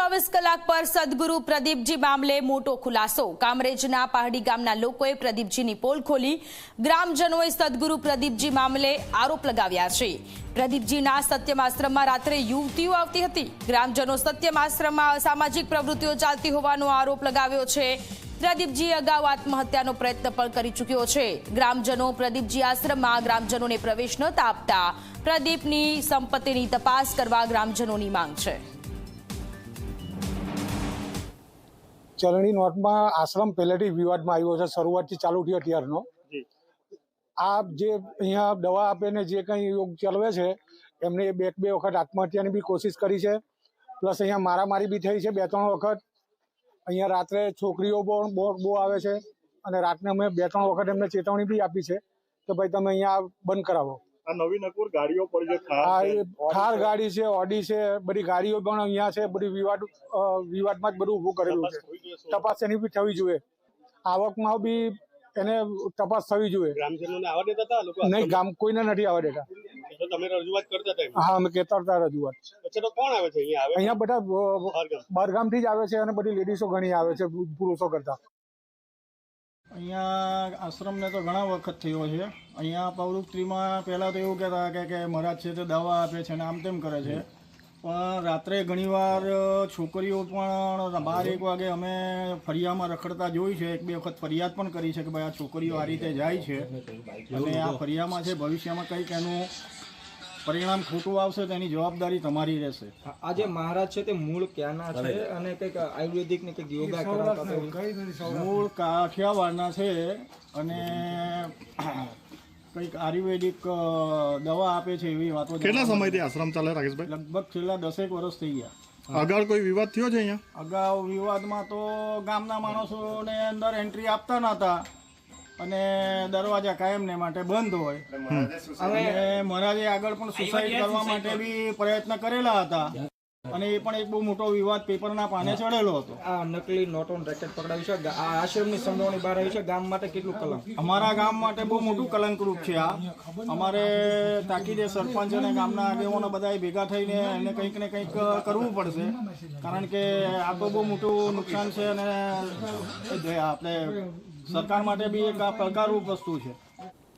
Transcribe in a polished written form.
24 કલાક પર સદગુરુ પ્રદીપજી મામલે મોટો ખુલાસો। કામરેજના પહાડી ગામના લોકોએ પ્રદીપજીની પોલ ખોલી ગ્રામજનોએ સદગુરુ પ્રદીપજી મામલે આરોપ લગાવ્યા છે। પ્રદીપજીના સત્યમ આશ્રમમાં રાત્રે યુવતીઓ આવતી હતી। ગ્રામજનો સત્યમ આશ્રમમાં અસામાજિક પ્રવૃત્તિઓ ચાલતી હોવાનો આરોપ લગાવ્યો છે। પ્રદીપજી અગાઉ આત્મહત્યાનો પ્રયત્ન પણ કરી ચૂક્યો છે। ગ્રામજનો પ્રદીપજી આશ્રમમાં ગ્રામજનોને પ્રવેશ ન આપતા પ્રદીપની સંપત્તિની તપાસ કરવા ગ્રામજનોની માંગ છે। ચરણી નોટમાં આશ્રમ પહેલેથી વિવાદમાં આવ્યો છે, શરૂઆતથી ચાલુ થયો ત્યારનો। આ જે અહીંયા દવા આપે ને જે કંઈ યોગ ચલાવે છે એમને બે વખત આત્મહત્યાની બી કોશિશ કરી છે, પ્લસ અહીંયા મારામારી બી થઈ છે 2-3 વખત। અહીંયા રાત્રે છોકરીઓ બહુ આવે છે અને રાતને અમે 2-3 વખત એમને ચેતવણી બી આપી છે કે ભાઈ તમે અહીંયા બંધ કરાવો। આ નવી નકુર ગાડીઓ પર જે થાર ગાડી છે, ઓડી છે, બધી ગાડીઓ પણ અહીંયા છે। બધી વિવાદમાં જ બધું ઊભું કરેલું છે। તપાસ એની બી થવી જોઈએ, આવકમાં બી એને તપાસ થવી જોઈએ। ગ્રામજનોને આવવા દેતા હતા લોકો? નહીં, ગામ કોઈને નથી આવવા દેતા। તો તમે રજૂઆત કરતા હતા? હા, અમે કહેતા હતા રજૂઆત। અચ્છા, તો કોણ આવે છે અહીંયા? અહીંયા બધા બહારગામથી જ આવે છે અને બધી લેડીઝો ઘણી આવે છે પુરુષો કરતા। અહીંયા આશ્રમને તો ઘણા વખત થયો છે। અહીંયા પ્રવૃત્તિમાં પહેલાં તો એવું કહેતા કે મહારાજ છે તે દવા આપે છે ને આમ તેમ કરે છે, પણ રાત્રે ઘણીવાર છોકરીઓ પણ 12-1 વાગે અમે ફરિયામાં રખડતા જોઈ છે। 1-2 વખત ફરિયાદ પણ કરી છે કે ભાઈ આ છોકરીઓ આ રીતે જાય છે અને આ ફરિયામાં છે, ભવિષ્યમાં કંઈક એનું પરિણામ ખોટું આવશે તો એની જવાબદારી તમારી રહેશે। આ જે મહારાજ છે તે મૂળ ક્યાંના છે અને કંઈક આયુર્વેદિક ને કંઈક યોગા કરાવતા? મૂળ કાઠિયાવાડના છે અને કંઈક આયુર્વેદિક દવા આપે છે એવી વાતો। કેટલા સમયથી આશ્રમ ચાલે રાકેશભાઈ? લગભગ છેલ્લા 10 વર્ષ થઈ ગયા। આગળ કોઈ વિવાદ થયો છે અહીંયા? અગાઉ વિવાદમાં તો ગામના માણસોને અંદર એન્ટ્રી આપતા નહોતા અને દરવાજા કાયમને માટે બંધ હોય। અને મહારાજે આગળ પણ સુસાઇડ કરવા માટે બી પ્રયત્ન કરેલા હતા અને એ પણ એક બહુ મોટો વિવાદ પેપરના પાને ચડેલો હતો। આ નકલી નોટો રેકેટ પકડાવી છે, આ આશ્રમની સંડોવણી બહાર આવી છે, ગામ માટે કેટલું કલંક? અમારા ગામ માટે બહુ મોટું કલંકરૂપ છે આ। અમારે તાકીદે સરપંચ અને ગામના આગેવાનો બધા ભેગા થઈને એને કંઈક ને કંઈક કરવું પડશે, કારણ કે આ તો બહુ મોટું નુકસાન છે અને આપણે સરકાર માટે બી એક આ પડકારરૂપ વસ્તુ છે।